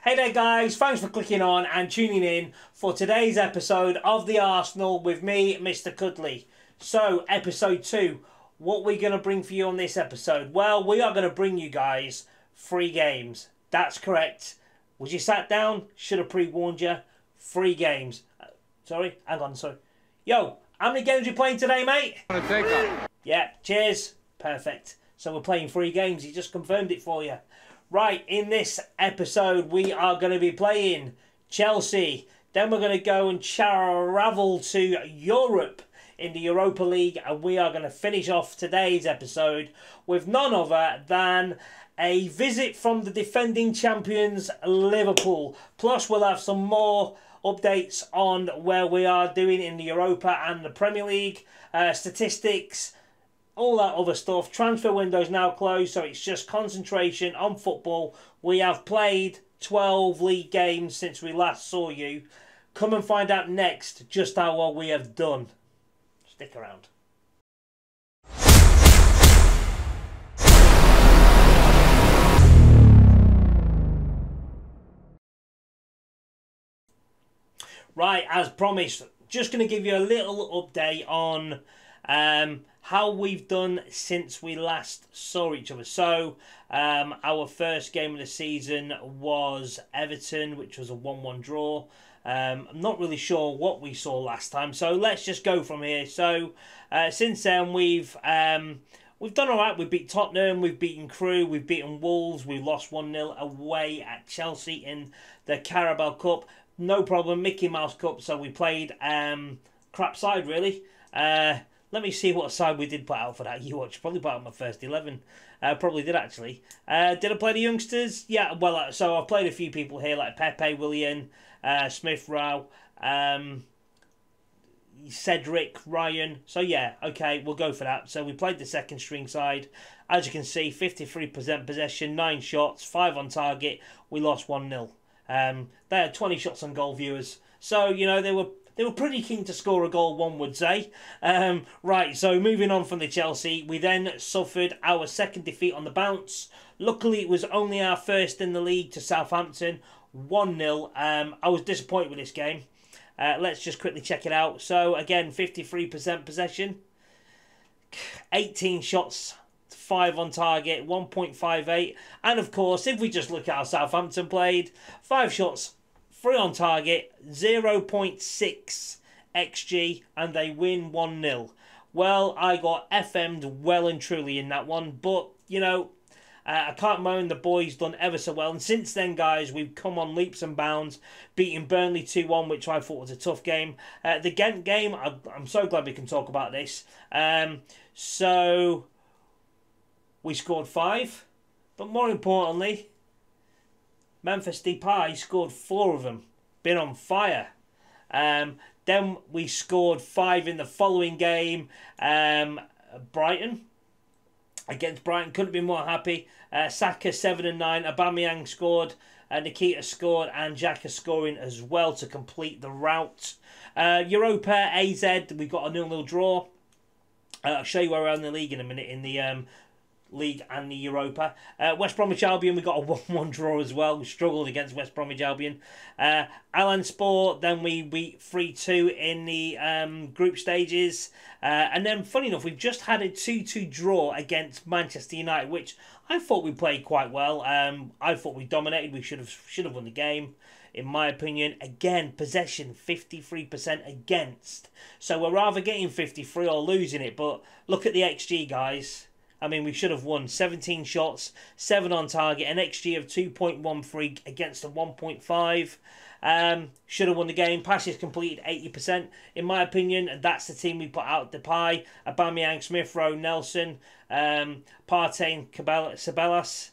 Hey there guys, thanks for clicking on and tuning in for today's episode of The Arsenal with me, Mr. Cuddly. So, episode 2, what we're going to bring for you on this episode? Well, we are going to bring you guys 3 games. That's correct. Was you sat down? Should have pre-warned you. 3 games. Sorry? Hang on, sorry. Yo, how many games are you playing today, mate? Yeah, cheers. Perfect. So we're playing 3 games. He just confirmed it for you. Right, in this episode, we are going to be playing Chelsea. Then we're going to go and travel to Europe in the Europa League. And we are going to finish off today's episode with none other than a visit from the defending champions, Liverpool. Plus, we'll have some more updates on where we are doing in the Europa and the Premier League, statistics, all that other stuff. Transfer window's now closed, so it's just concentration on football. We have played 12 league games since we last saw you. Come and find out next just how well we have done. Stick around. Right, as promised, just going to give you a little update on how we've done since we last saw each other. So, our first game of the season was Everton, which was a 1-1 draw. I'm not really sure what we saw last time, so let's just go from here. So, since then, we've done all right. We beat Tottenham, we've beaten Crewe, we've beaten Wolves, we lost 1-0 away at Chelsea in the Carabao Cup. No problem, Mickey Mouse Cup, so we played crap side, really. Let me see what side we did put out for that. You watch, probably put out my first 11. Probably did, actually. Did I play the youngsters? Yeah, well, so I've played a few people here, like Pepe, Willian, Smith Rowe, Cedric, Ryan. So, yeah, okay, we'll go for that. So, we played the second string side. As you can see, 53% possession, 9 shots, 5 on target. We lost 1-0. They had 20 shots on goal, viewers. So, you know, they were pretty keen to score a goal, one would say. Right, so moving on from the Chelsea, we then suffered our second defeat on the bounce. Luckily, it was only our first in the league to Southampton, 1-0. I was disappointed with this game. Let's just quickly check it out. So, again, 53% possession, 18 shots, 5 on target, 1.58. And, of course, if we just look at how Southampton played, 5 shots, 3 on target, 0.6 XG, and they win 1-0. Well, I got FM'd well and truly in that one, but, you know, I can't moan. The boys done ever so well. And since then, guys, we've come on leaps and bounds, beating Burnley 2-1, which I thought was a tough game. The Ghent game, I'm so glad we can talk about this. So, we scored 5, but more importantly, Memphis Depay scored 4 of them. Been on fire. Then we scored 5 in the following game. Brighton. Against Brighton. Couldn't be more happy. Saka 7 and 9. Aubameyang scored. Nikita scored. And Xhaka scoring as well to complete the rout. Europa, AZ. We got a 0-0 draw. I'll show you where we're in the league in a minute. In the League and the Europa. West Bromwich Albion, we got a 1-1 draw as well. We struggled against West Bromwich Albion. Alanspor, then we beat 3-2 in the group stages. And then, funny enough, we've just had a 2-2 draw against Manchester United, which I thought we played quite well. I thought we dominated. We should have won the game, in my opinion. Again, possession, 53% against. So we're rather getting 53 or losing it. But look at the XG, guys. I mean, we should have won. 17 shots, 7 on target, an XG of 2.13 against a 1.5. Should have won the game. Passes completed 80%. In my opinion, that's the team we put out. Depay, Aubameyang, Smith Rowe, Nelson, Partey, Ceballos,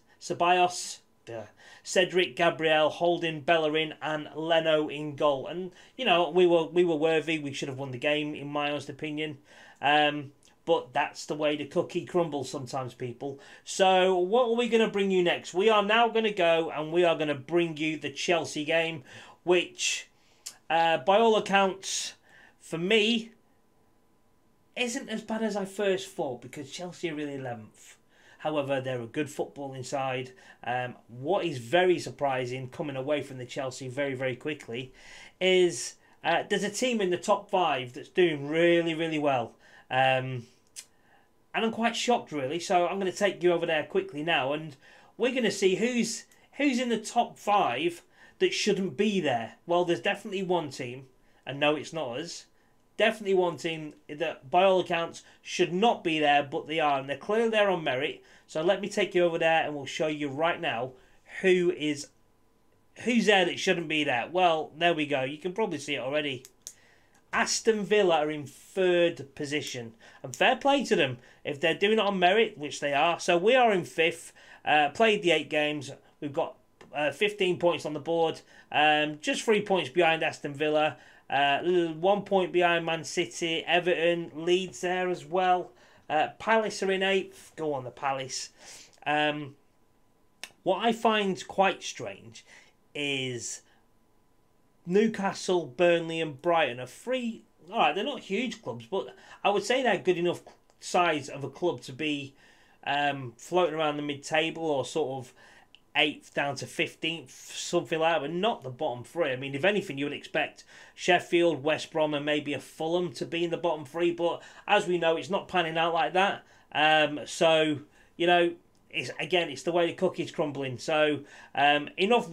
Cedric, Gabriel, Holding, Bellerin, and Leno in goal. And, you know, we were worthy. We should have won the game, in my honest opinion. But that's the way the cookie crumbles sometimes, people. So what are we going to bring you next? We are now going to go and we are going to bring you the Chelsea game, which, by all accounts, for me, isn't as bad as I first thought, because Chelsea are really 11th. However, they're a good footballing side. What is very surprising, coming away from the Chelsea very, very quickly, is there's a team in the top 5 that's doing really, really well. And I'm quite shocked, really. So I'm going to take you over there quickly now, and we're going to see who's in the top 5 that shouldn't be there. Well, there's definitely one team, and no, it's not us. Definitely one team that, by all accounts, should not be there, but they are, and they're clearly there on merit. So let me take you over there, and we'll show you right now who's there that shouldn't be there. Well, there we go. You can probably see it already. Aston Villa are in 3rd position, and fair play to them if they're doing it on merit, which they are. So we are in 5th. Played the 8 games. We've got 15 points on the board. Just 3 points behind Aston Villa. 1 point behind Man City, Everton, Leeds there as well. Palace are in 8th. Go on, the Palace. What I find quite strange is Newcastle, Burnley and Brighton are 3. Alright, they're not huge clubs, but I would say they're good enough size of a club to be floating around the mid-table, or sort of 8th down to 15th, something like that, but not the bottom 3. I mean, if anything, you would expect Sheffield, West Brom and maybe a Fulham to be in the bottom 3, but as we know, it's not panning out like that. So, you know, it's the way the cookie's crumbling. So, enough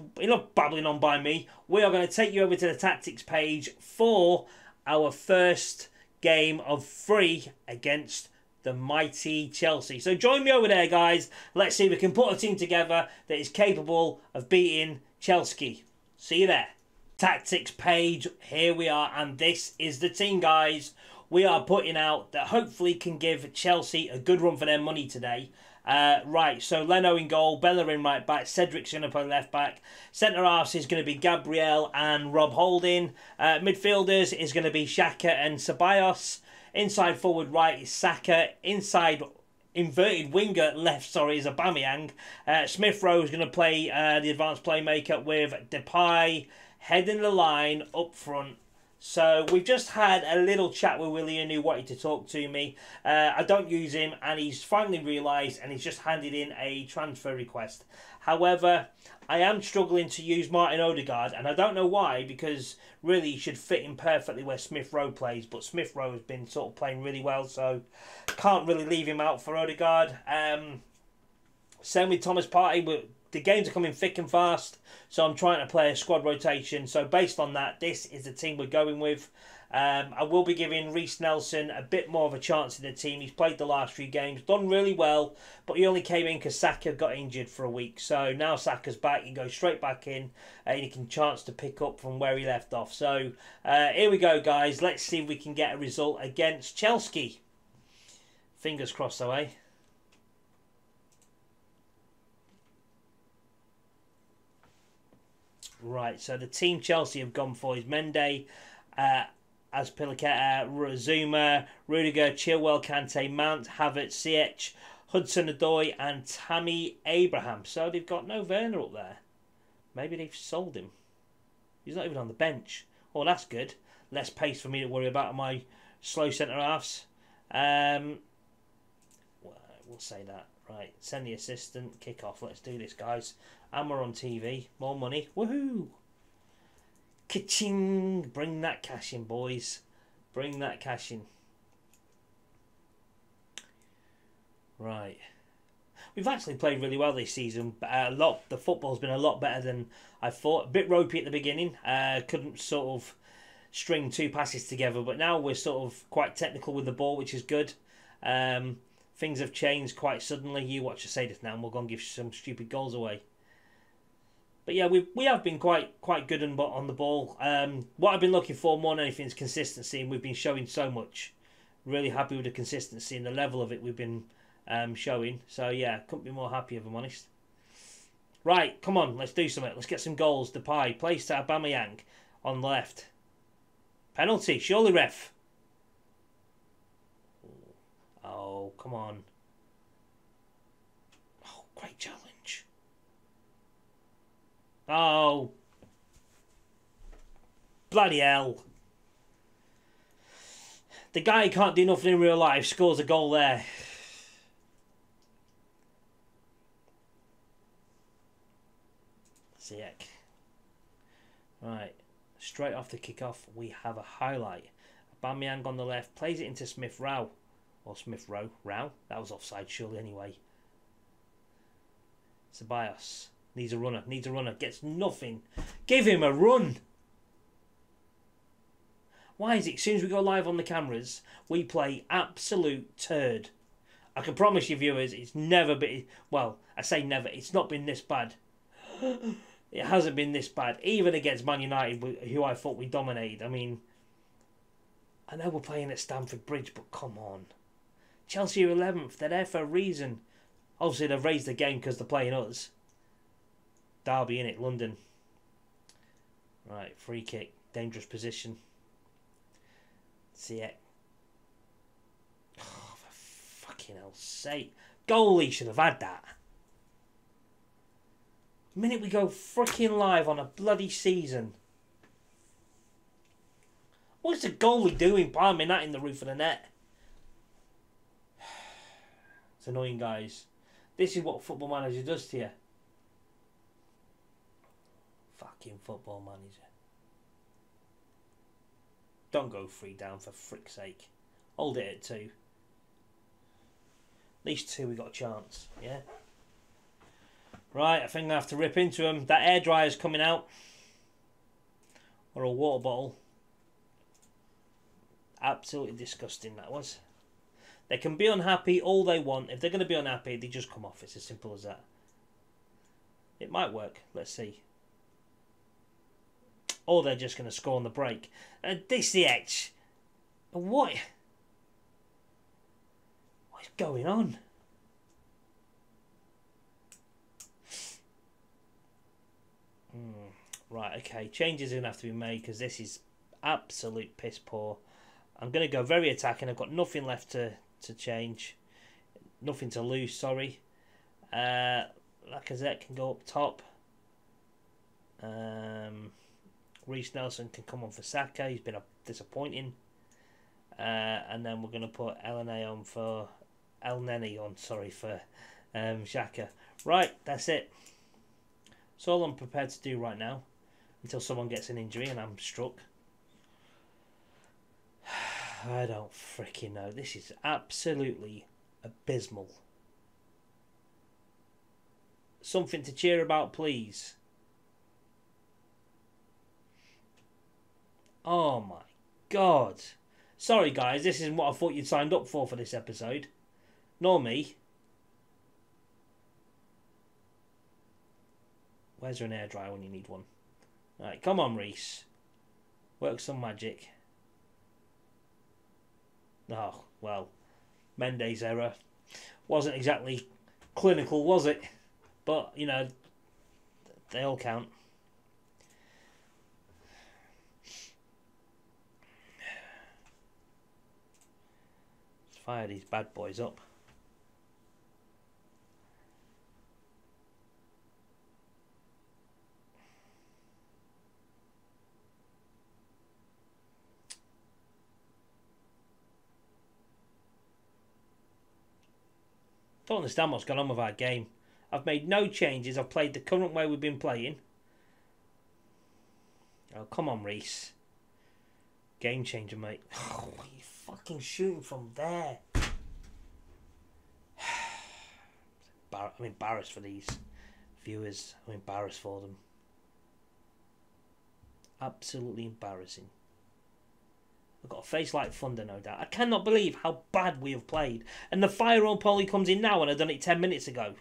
babbling on by me. We are going to take you over to the tactics page for our first game of 3 against the mighty Chelsea. So join me over there, guys. Let's see if we can put a team together that is capable of beating Chelsea. See you there. Tactics page, here we are, and this is the team, guys, we are putting out that hopefully can give Chelsea a good run for their money today. Right, so Leno in goal, Bellerin right back, Cedric's going to play left back. Centre halves is going to be Gabriel and Rob Holding. Midfielders is going to be Xhaka and Ceballos. Inside forward right is Saka. Inside inverted winger left, is Aubameyang. Smith Rowe is going to play the advanced playmaker with Depay heading the line up front. So we've just had a little chat with Willian, who wanted to talk to me. I don't use him, and he's finally realised, and he's just handed in a transfer request. However, I am struggling to use Martin Odegaard, and I don't know why, because really he should fit in perfectly where Smith Rowe plays, but Smith Rowe has been sort of playing really well, so can't really leave him out for Odegaard. Same with Thomas Partey, but the games are coming thick and fast, so I'm trying to play a squad rotation. So based on that, this is the team we're going with. I will be giving Reece Nelson a bit more of a chance in the team. He's played the last few games, done really well, but he only came in because Saka got injured for a week. So now Saka's back, he goes straight back in, and he can chance to pick up from where he left off. So here we go, guys. Let's see if we can get a result against Chelsea. Fingers crossed, though, eh? Right, so the team Chelsea have gone for is Mendy, Azpilicueta, Zuma, Rudiger, Chilwell, Kante, Mount, Havertz, Ziyech, Hudson-Odoi and Tammy Abraham. So they've got no Werner up there. Maybe they've sold him. He's not even on the bench. Oh, that's good. Less pace for me to worry about my slow centre-halves. We'll say that. Right, send the assistant, kick off. Let's do this, guys. And we're on TV. More money. Woohoo! Ka-ching! Bring that cash in, boys. Bring that cash in. Right. We've actually played really well this season. The football's been a lot better than I thought. A bit ropey at the beginning. Couldn't sort of string 2 passes together. But now we're sort of quite technical with the ball, which is good. Things have changed quite suddenly. You watch us say this now, and we'll go and give some stupid goals away. But yeah, we have been quite good on the ball. What I've been looking for more than anything is consistency, and we've been showing so much. Really happy with the consistency and the level of it we've been showing. So yeah, couldn't be more happy if I'm honest. Right, come on, let's do something. Let's get some goals. Depay plays to Aubameyang on the left. Penalty, surely, ref. Oh, come on. Oh, great challenge. Oh. Bloody hell. The guy who can't do nothing in real life scores a goal there. Right, straight off the kick-off, we have a highlight. Aubameyang on the left, plays it into Smith-Rowe. Or Smith-Rowe. Rowe? That was offside, surely, anyway. Ceballos. Needs a runner. Needs a runner. Gets nothing. Give him a run! Why is it, as soon as we go live on the cameras, we play absolute turd? I can promise you, viewers, it's never been... Well, I say never. It's not been this bad. It hasn't been this bad. Even against Man United, who I thought we dominated. I mean, I know we're playing at Stamford Bridge, but come on. Chelsea are 11th. They're there for a reason. Obviously, they've raised the game because they're playing us. Derby, innit? London. Right, free kick. Dangerous position. See it. Oh, for fucking hell's sake. Goalie should have had that. The minute we go freaking live on a bloody season. What's the goalie doing palming that in the roof of the net? It's annoying, guys. This is what Football Manager does to you. Fucking Football Manager. Don't go 3 down for frick's sake. Hold it at 2. At least 2 we got a chance, yeah? Right, I think I have to rip into them. That air dryer's coming out. Or a water bottle. Absolutely disgusting, that was. They can be unhappy all they want. If they're going to be unhappy, they just come off. It's as simple as that. It might work. Let's see. Or they're just going to score on the break. This the edge. What? What is going on? Right, okay. Changes are going to have to be made because this is absolute piss poor. I'm going to go very attacking. I've got nothing left to change. Nothing to lose, sorry. Lacazette can go up top. Reece Nelson can come on for Saka. He's been disappointing. And then we're going to put El Neni on for Xhaka. Right, that's it. That's all I'm prepared to do right now. Until someone gets an injury and I'm struck. I don't freaking know. This is absolutely abysmal. Something to cheer about, please. Oh my God. Sorry guys, this isn't what I thought you'd signed up for this episode. Nor me. Where's there an airdryer when you need one? Right, come on Reece. Work some magic. Oh, well. Mendes error. Wasn't exactly clinical, was it? But, you know, they all count. Let's fire these bad boys up. Don't understand what's going on with our game. I've made no changes. I've played the current way we've been playing. Oh, come on, Reece. Game changer, mate. Oh, what are you fucking shooting from there? I'm embarrassed for these viewers. I'm embarrassed for them. Absolutely embarrassing. I've got a face like thunder, no doubt. I cannot believe how bad we have played. And the fire on Polly comes in now and I've done it 10 minutes ago.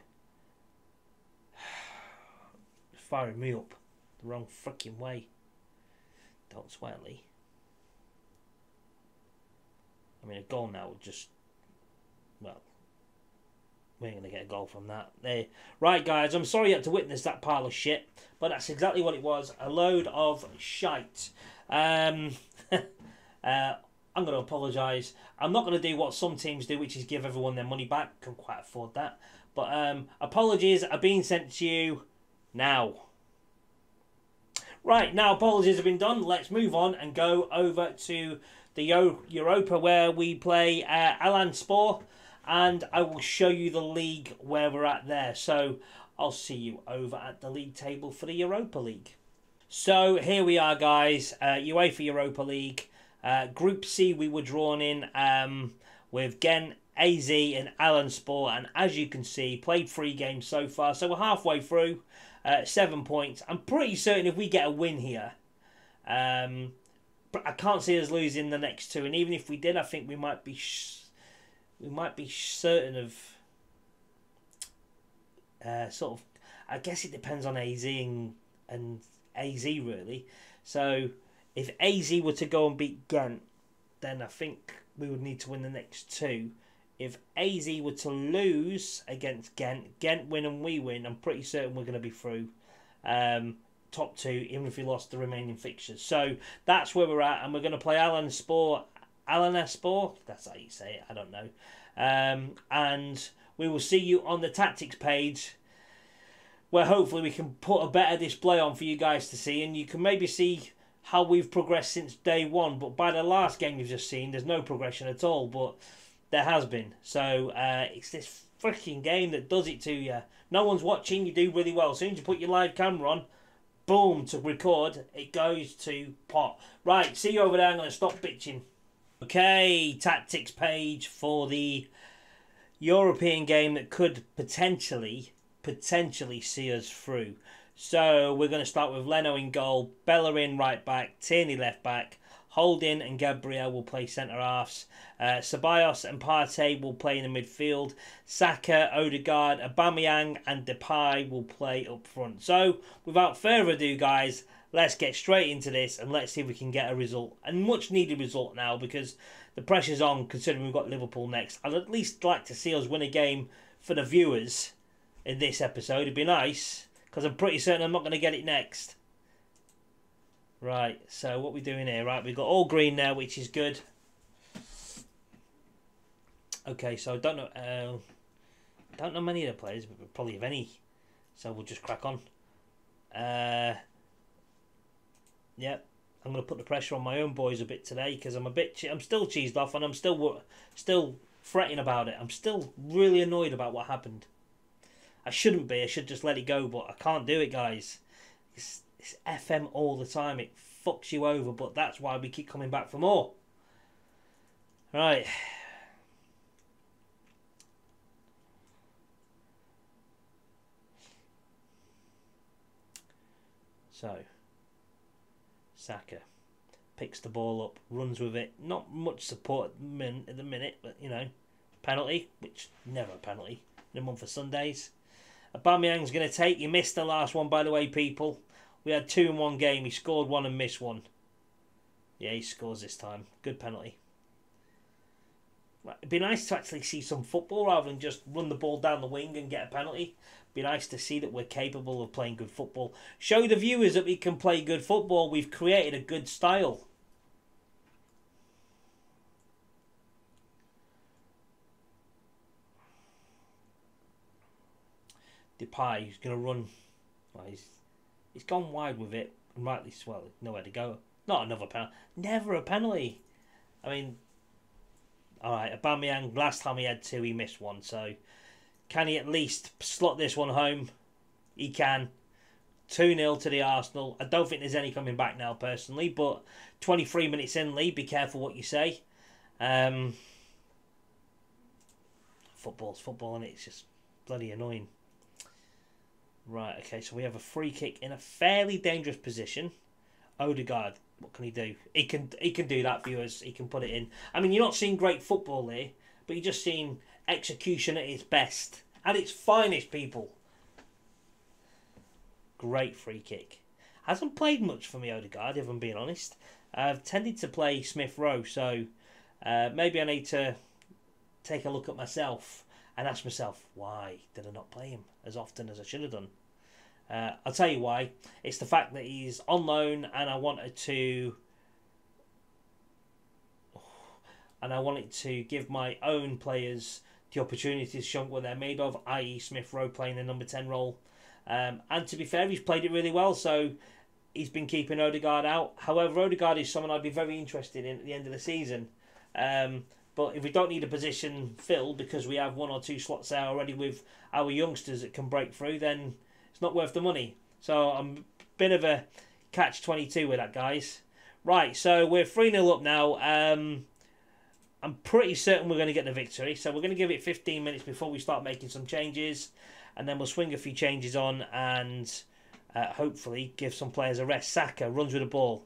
Firing me up the wrong freaking way. Don't sweat, Lee. I mean, a goal now would just... Well, we ain't going to get a goal from that. There. Right, guys, I'm sorry you had to witness that pile of shit. But that's exactly what it was. A load of shite. I'm going to apologise. I'm not going to do what some teams do, which is give everyone their money back. Can't quite afford that. But apologies are being sent to you now. Right, now apologies have been done. Let's move on and go over to the Europa where we play Alanspor. And I will show you the league where we're at there. So I'll see you over at the league table for the Europa League. So here we are, guys. UEFA Europa League. Group C, we were drawn in with Ghent, AZ and Alanspor. And as you can see, played 3 games so far. So we're halfway through. 7 points. I'm pretty certain if we get a win here, but I can't see us losing the next 2. And even if we did, I think we might be certain of sort of. I guess it depends on AZ and AZ really. So if AZ were to go and beat Ghent, then I think we would need to win the next 2. If AZ were to lose against Ghent win and we win, I'm pretty certain we're going to be through top 2, even if we lost the remaining fixtures. So that's where we're at, and we're going to play Alanspor, that's how you say it, I don't know. And we will see you on the tactics page, where hopefully we can put a better display on for you guys to see, and you can maybe see how we've progressed since day 1. But by the last game you've just seen, there's no progression at all, but there has been. So it's this freaking game that does it to you. No one's watching, you do really well. As soon as you put your live camera on, boom, to record, it goes to pot. Right, see you over there. I'm going to stop bitching. Okay, tactics page for the European game that could potentially see us through. So we're going to start with Leno in goal, Bellerin right back, Tierney left back, Holding and Gabriel will play centre halves. Ceballos and Partey will play in the midfield. Saka, Odegaard, Aubameyang and Depay will play up front. So without further ado, guys, let's get straight into this and let's see if we can get a result. A much needed result now, because the pressure's on considering we've got Liverpool next. I'd at least like to see us win a game for the viewers in this episode. It'd be nice, because I'm pretty certain I'm not going to get it next. Right, so what are we doing here? Right, we've got all green now, which is good. Okay, so I don't know many of the players, but probably have any. So we'll just crack on. Yep, I'm going to put the pressure on my own boys a bit today, because I'm still cheesed off, and I'm still fretting about it. I'm still really annoyed about what happened. I shouldn't be. I should just let it go, but I can't do it, guys. It's FM all the time. It fucks you over, but that's why we keep coming back for more. Right. So, Saka picks the ball up, runs with it. Not much support at the minute, but, you know, penalty, which never a penalty. No one for Sundays. Aubameyang's going to take. He missed the last one, by the way, people. We had 2 in one game. He scored 1 and missed 1. Yeah, he scores this time. Good penalty. Right, it'd be nice to actually see some football rather than just run the ball down the wing and get a penalty. It'd be nice to see that we're capable of playing good football. Show the viewers that we can play good football. We've created a good style. Depay, he's going to run. Well, he's gone wide with it, and rightly well, nowhere to go. Not another penalty. Never a penalty. I mean, alright, Aubameyang, last time he had 2, he missed 1. So, can he at least slot this one home? He can. 2-0 to the Arsenal. I don't think there's any coming back now, personally, but 23 minutes in, Lee, be careful what you say. Football's football, and it's just bloody annoying. Right, okay, so we have a free kick in a fairly dangerous position. Odegaard, what can he do? He can do that, viewers. He can put it in. I mean, you're not seeing great football here, but you're just seeing execution at its best. At its finest, people. Great free kick. Hasn't played much for me, Odegaard, if I'm being honest. I've tended to play Smith Rowe, so maybe I need to take a look at myself and ask myself, why did I not play him as often as I should have done? I'll tell you why. It's the fact that he's on loan, and I wanted to give my own players the opportunity to show what they're made of, i.e. Smith Rowe playing the number 10 role. And to be fair, he's played it really well, so he's been keeping Odegaard out. However, Odegaard is someone I'd be very interested in at the end of the season. But if we don't need a position filled because we have 1 or 2 slots there already with our youngsters that can break through, then it's not worth the money. So I'm a bit of a catch-22 with that, guys. Right, so we're 3-0 up now. I'm pretty certain we're going to get the victory. So we're going to give it 15 minutes before we start making some changes. And then we'll swing a few changes on and hopefully give some players a rest. Saka runs with the ball.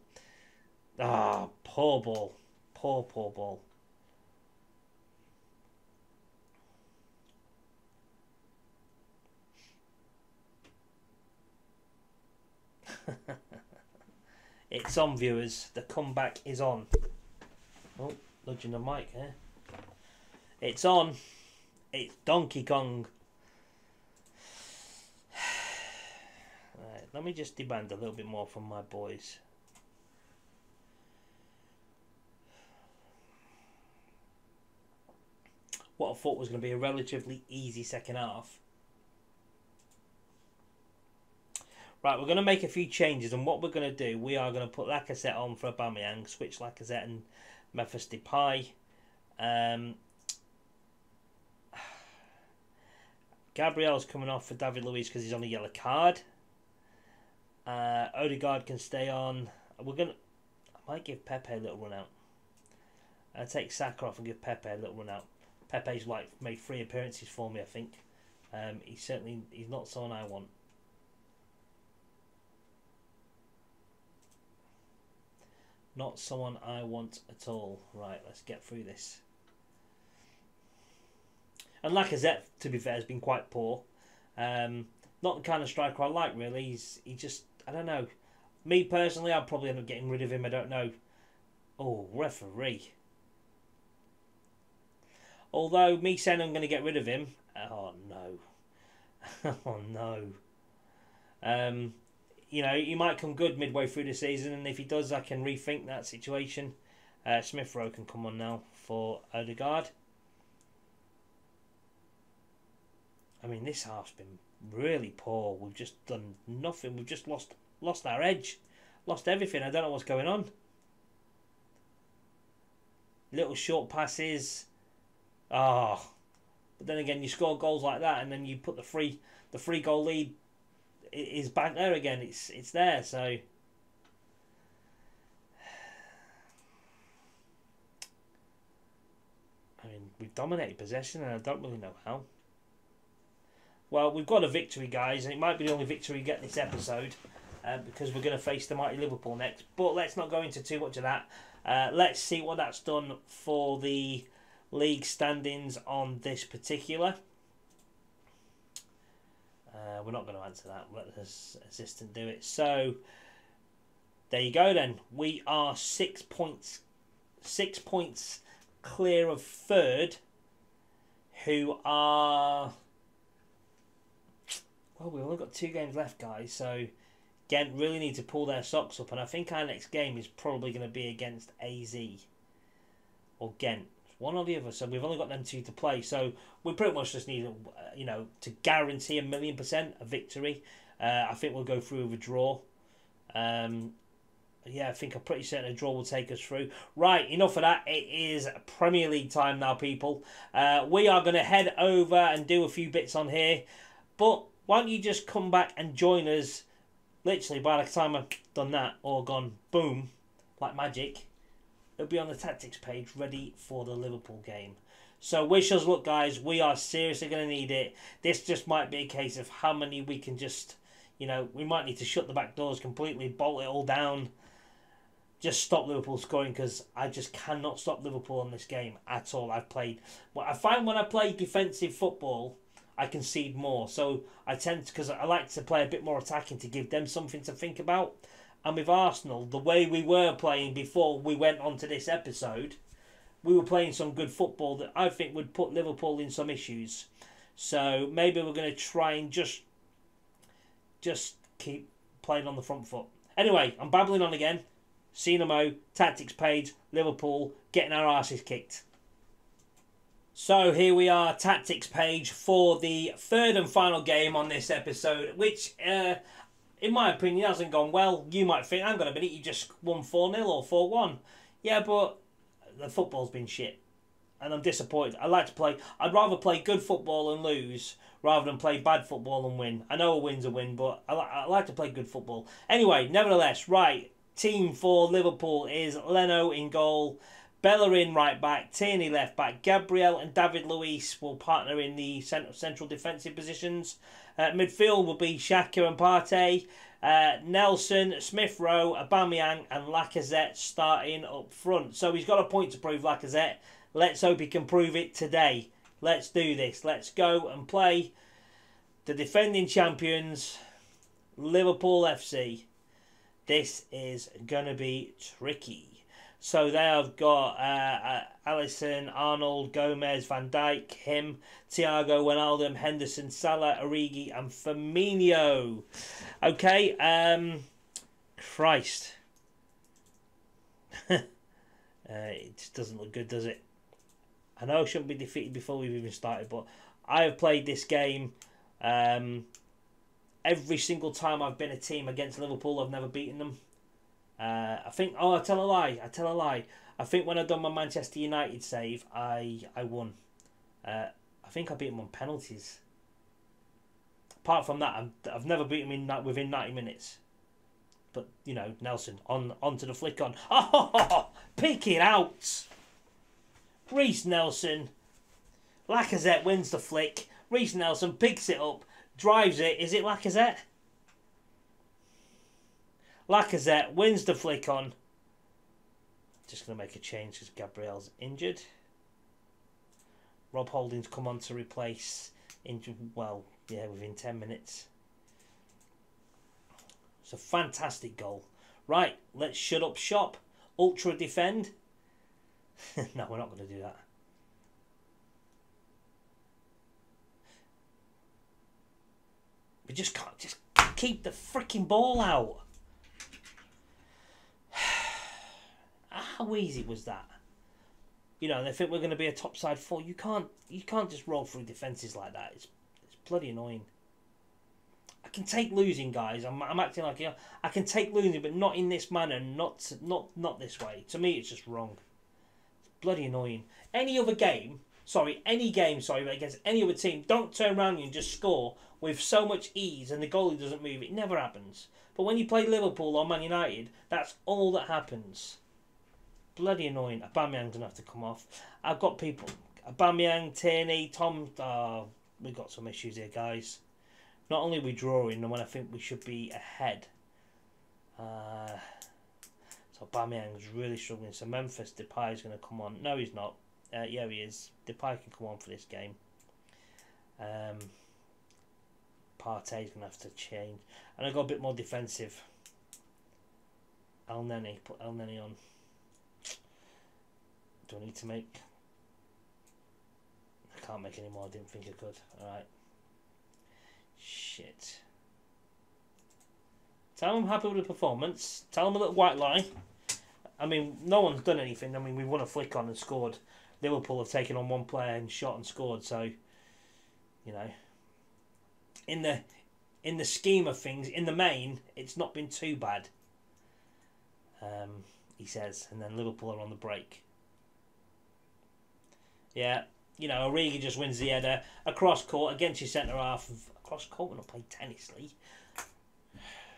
Ah, poor ball. Poor ball. It's on, viewers. The comeback is on. Oh, nudging the mic here. It's on. It's Donkey Kong. Right, let me just demand a little bit more from my boys. What I thought was going to be a relatively easy second half. Right, we're going to make a few changes, and what we're going to do, we are going to put Lacazette on for Aubameyang, switch Lacazette and Memphis Depay. Gabriel's coming off for David Luiz because he's on a yellow card. Odegaard can stay on. I might give Pepe a little run out. I'll take Saka off and give Pepe a little run out. Pepe's made 3 appearances for me, I think. He's not someone I want. Not someone I want at all. Right, let's get through this. And Lacazette, to be fair, has been quite poor. Not the kind of striker I like, really. He just, I don't know. Me personally, I'll probably end up getting rid of him. I don't know. Oh, referee. Although, me saying I'm going to get rid of him. Oh, no. Oh, no. You know, he might come good midway through the season, and if he does, I can rethink that situation. Smith Rowe can come on now for Odegaard. I mean, this half's been really poor. We've just done nothing. We've just lost our edge. Lost everything. I don't know what's going on. Little short passes. Ah. Oh. But then again, you score goals like that, and then you put the free goal lead is back there again. It's there, so I mean, we've dominated possession, and I don't really know how. Well, we've got a victory, guys, and it might be the only victory we get this episode, because we're going to face the mighty Liverpool next. But let's not go into too much of that. Let's see what that's done for the league standings on this particular. We're not going to answer that. Let the assistant do it. So, there you go then. We are 6 points. 6 points clear of third. Who are... Well, we've only got 2 games left, guys. So, Ghent really need to pull their socks up. And I think our next game is probably going to be against AZ. Or Ghent. One or the other, so we've only got them 2 to play. So we pretty much just need, you know, to guarantee 1,000,000% a victory. I think we'll go through with a draw. Yeah, I think I'm pretty certain a draw will take us through. Right, enough of that. It is Premier League time now, people. We are going to head over and do a few bits on here. But why don't you just come back and join us, literally, by the time I've done that, or gone boom, like magic. It'll be on the tactics page, ready for the Liverpool game. So wish us luck, guys. We are seriously going to need it. This just might be a case of how many we can just, you know, we might need to shut the back doors completely, bolt it all down. Just stop Liverpool scoring, because I just cannot stop Liverpool on this game at all. I've played, well, I find when I play defensive football, I concede more. So I tend to, because I like to play a bit more attacking to give them something to think about. And with Arsenal, the way we were playing before we went on to this episode, we were playing some good football that I think would put Liverpool in some issues. So maybe we're going to try and just keep playing on the front foot. Anyway, I'm babbling on again. Cinemo, tactics page, Liverpool, getting our asses kicked. So here we are, tactics page for the 3rd and final game on this episode, which... in my opinion, hasn't gone well. You might think, hang on a minute, you just won 4-0 or 4-1. Yeah, but the football's been shit. and I'm disappointed. I'd rather play good football and lose rather than play bad football and win. I know a win's a win, but I like to play good football. Anyway, nevertheless, right. Team for Liverpool is Leno in goal, Bellerin right back, Tierney left back, Gabriel and David Luiz will partner in the central defensive positions. Midfield will be Xhaka and Partey, Nelson, Smith Rowe, Aubameyang and Lacazette starting up front. So he's got a point to prove, Lacazette. Let's hope he can prove it today. Let's do this. Let's go and play the defending champions, Liverpool FC. This is going to be tricky. So they have got Alisson, Arnold, Gomez, Van Dijk, him, Thiago, Wijnaldum, Henderson, Salah, Origi and Firmino. Okay, Christ. It just doesn't look good, does it? I know I shouldn't be defeated before we've even started, but I have played this game every single time I've been a team against Liverpool. I've never beaten them. I think... Oh, I tell a lie. I think when I done my Manchester United save, I won. I think I beat them on penalties. Apart from that, I've never beaten them within 90 minutes. But, you know, Nelson, on to the flick on. Oh, pick it out. Reece Nelson. Lacazette wins the flick. Reece Nelson picks it up. Drives it. Is it Lacazette? Lacazette wins the flick on. Just going to make a change because Gabriel's injured. Rob Holding's come on to replace injured. Well, yeah, within 10 minutes. It's a fantastic goal. Right, let's shut up shop. Ultra defend. No, we're not going to do that. We just can't just keep the freaking ball out. How easy was that? You know, they think we're going to be a top side 4. You can't just roll through defences like that. It's bloody annoying. I can take losing, guys. I'm acting like, you know, I can take losing, but not in this manner, not this way. To me, it's just wrong. It's bloody annoying. Any game, against any other team, don't turn around and just score with so much ease and the goalie doesn't move. It never happens. But when you play Liverpool or Man United, that's all that happens. Bloody annoying. Aubameyang's going to have to come off. I've got people. Aubameyang, Tierney, Tom. We've got some issues here, guys. Not only are we drawing when I think we should be ahead. So Aubameyang's really struggling. So Memphis Depay is going to come on. No, he's not. Yeah, he is. Depay can come on for this game. Partey's going to have to change. And I got a bit more defensive. El Neni. Put El Neni on. Do I need to make... I can't make any more. I didn't think I could. Alright. Shit. Tell them I'm happy with the performance. Tell them a little white lie. I mean, no one's done anything. I mean, we won a flick on and scored. Liverpool have taken on one player and shot and scored. So, you know, in the scheme of things, in the main, it's not been too bad. He says, and then Liverpool are on the break. Yeah, you know, Origi just wins the header across court against your centre half. Across court when I play tennis, Lee.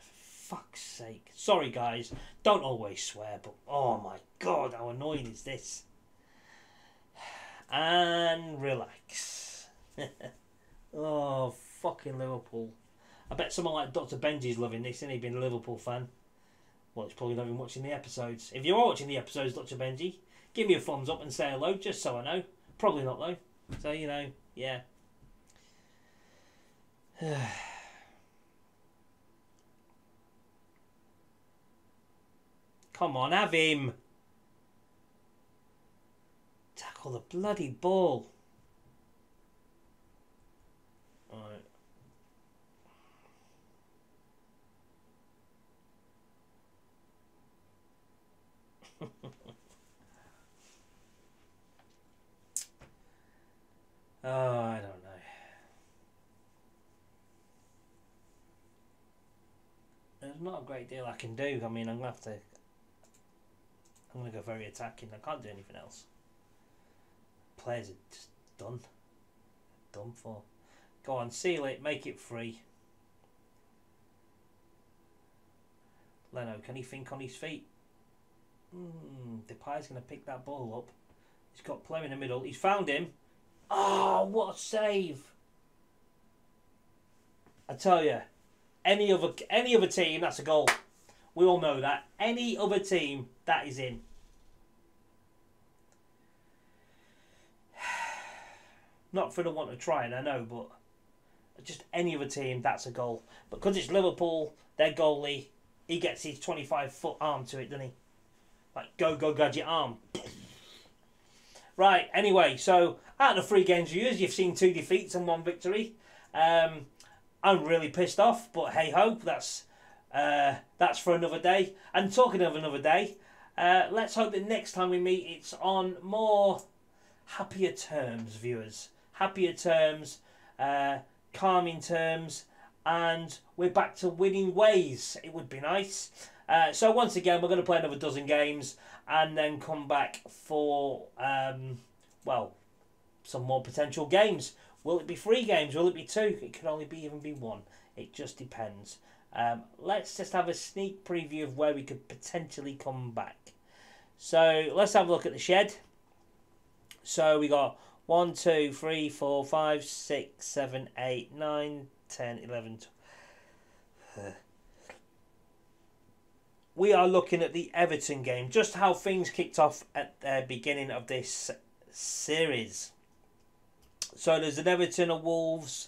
Fuck's sake. Sorry, guys. Don't always swear, but oh my god, how annoying is this? And relax. Oh, fucking Liverpool. I bet someone like Dr. Benji's loving this, isn't he, being a Liverpool fan? Well, he's probably not even watching the episodes. If you are watching the episodes, Dr. Benji, give me a thumbs up and say hello, just so I know. Probably not, though. So, you know, yeah. Come on, have him. Tackle the bloody ball. Alright. Oh, I don't know. There's not a great deal I can do. I mean, I'm going to go very attacking. I can't do anything else. players are just done. Done for. Go on, seal it, make it free. Leno, can he think on his feet? Depay's going to pick that ball up. He's got player in the middle. He's found him. Oh, what a save! I tell you, any other team, that's a goal. We all know that. Any other team, that is in. Not for the want of trying, I know, but just any other team, that's a goal. But because it's Liverpool, their goalie, he gets his 25-foot arm to it, doesn't he? Like, go, gadget arm. Right, anyway, so out of the 3 games viewers, you've seen 2 defeats and 1 victory. I'm really pissed off, but hey-ho, that's for another day. And talking of another day, let's hope that next time we meet, it's on more happier terms, viewers. Happier terms, calming terms, and we're back to winning ways. It would be nice. So once again, we're going to play another dozen games and then come back for, well, some more potential games. Will it be 3 games? Will it be 2? It could only even be 1. It just depends. Let's just have a sneak preview of where we could potentially come back. So let's have a look at the shed. So we got 1, 2, 3, 4, 5, 6, 7, 8, 9, 10, 11, 12. We are looking at the Everton game. Just how things kicked off at the beginning of this series. So there's an Everton, a Wolves.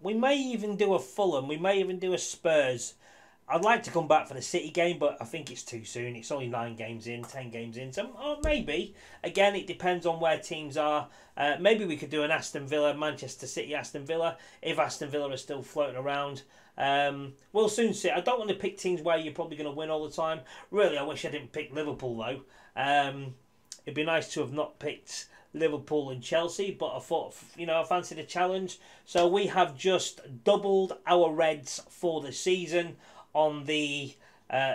We may even do a Fulham. We may even do a Spurs. I'd like to come back for the City game, but I think it's too soon. It's only 9 games in, 10 games in. So maybe. Again, it depends on where teams are. Maybe we could do an Aston Villa, Manchester City, Aston Villa, if Aston Villa are still floating around. We'll soon see. I don't want to pick teams where you're probably going to win all the time. Really, I wish I didn't pick Liverpool, though. It'd be nice to have not picked Liverpool and Chelsea, but I thought, I fancied a challenge. So we have just doubled our Reds for the season on the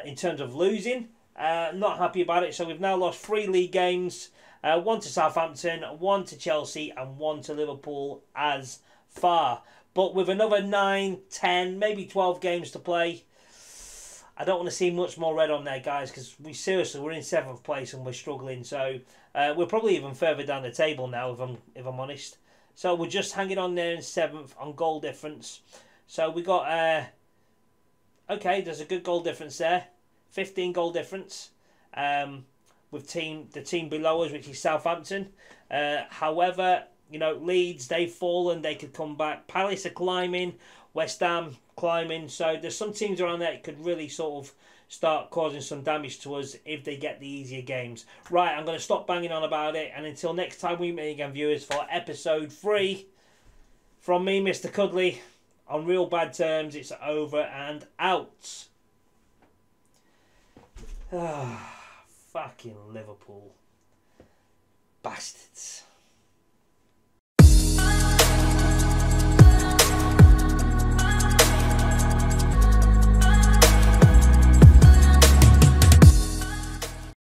in terms of losing. Not happy about it. So we've now lost 3 league games. 1 to Southampton, 1 to Chelsea, and 1 to Liverpool as far. But with another 9, 10, maybe 12 games to play, I don't want to see much more red on there, guys, because we're in 7th place and we're struggling. So we're probably even further down the table now, if I'm honest. So we're just hanging on there in 7th on goal difference. So we got okay, there's a good goal difference there, 15 goal difference. With the team below us, which is Southampton. However, Leeds, they've fallen. They could come back. Palace are climbing. West Ham climbing. So there's some teams around there that could really sort of start causing some damage to us if they get the easier games. Right, I'm going to stop banging on about it. And until next time we meet again, viewers, for episode 3, from me, Mr. Cuddly, on real bad terms, it's over and out. Fucking Liverpool. Bastards.